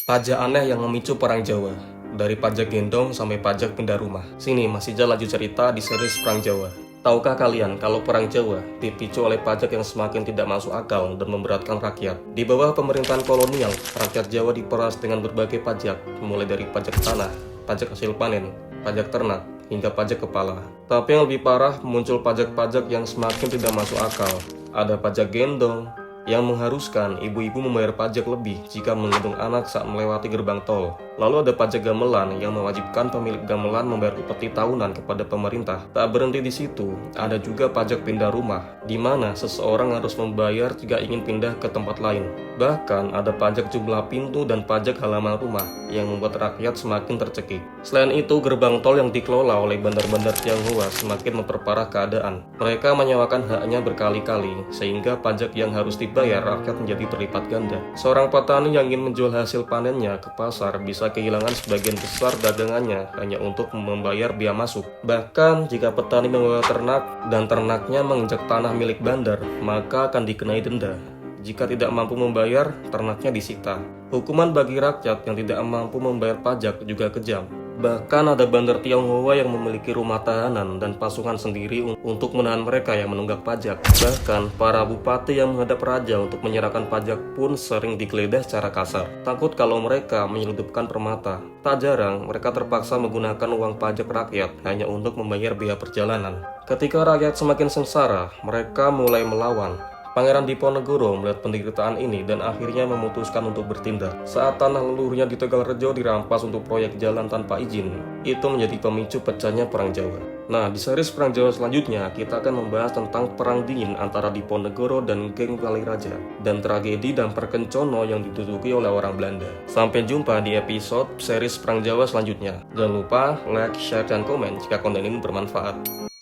Pajak aneh yang memicu Perang Jawa. Dari pajak gendong sampai pajak pindah rumah. Sini, masih lanjut cerita di series Perang Jawa. Tahukah kalian kalau Perang Jawa dipicu oleh pajak yang semakin tidak masuk akal dan memberatkan rakyat? Di bawah pemerintahan kolonial, rakyat Jawa diperas dengan berbagai pajak, mulai dari pajak tanah, pajak hasil panen, pajak ternak, hingga pajak kepala. Tapi yang lebih parah, muncul pajak-pajak yang semakin tidak masuk akal. Ada pajak gendong, yang mengharuskan ibu-ibu membayar pajak lebih jika menggendong anak saat melewati gerbang tol. Lalu ada pajak gamelan yang mewajibkan pemilik gamelan membayar upeti tahunan kepada pemerintah. Tak berhenti di situ, ada juga pajak pindah rumah, di mana seseorang harus membayar jika ingin pindah ke tempat lain. Bahkan ada pajak jumlah pintu dan pajak halaman rumah yang membuat rakyat semakin tercekik. Selain itu, gerbang tol yang dikelola oleh bandar-bandar Tionghoa semakin memperparah keadaan. Mereka menyewakan haknya berkali-kali, sehingga pajak yang harus dibayar rakyat menjadi berlipat ganda. Seorang petani yang ingin menjual hasil panennya ke pasar bisa kehilangan sebagian besar dagangannya hanya untuk membayar biaya masuk. Bahkan jika petani membawa ternak dan ternaknya menginjak tanah milik bandar, maka akan dikenai denda. Jika tidak mampu membayar, ternaknya disita. Hukuman bagi rakyat yang tidak mampu membayar pajak juga kejam. Bahkan ada bandar Tionghoa yang memiliki rumah tahanan dan pasukan sendiri untuk menahan mereka yang menunggak pajak. Bahkan para bupati yang menghadap raja untuk menyerahkan pajak pun sering digeledah secara kasar. Takut kalau mereka menyelundupkan permata. Tak jarang mereka terpaksa menggunakan uang pajak rakyat hanya untuk membayar biaya perjalanan. Ketika rakyat semakin sengsara, mereka mulai melawan. Pangeran Diponegoro melihat penderitaan ini dan akhirnya memutuskan untuk bertindak. Saat tanah leluhurnya di Tegalrejo dirampas untuk proyek jalan tanpa izin, itu menjadi pemicu pecahnya Perang Jawa. Nah, di series Perang Jawa selanjutnya, kita akan membahas tentang perang dingin antara Diponegoro dan geng Paliraja, dan tragedi dan perkencono yang diduduki oleh orang Belanda. Sampai jumpa di episode series Perang Jawa selanjutnya. Jangan lupa like, share, dan komen jika konten ini bermanfaat.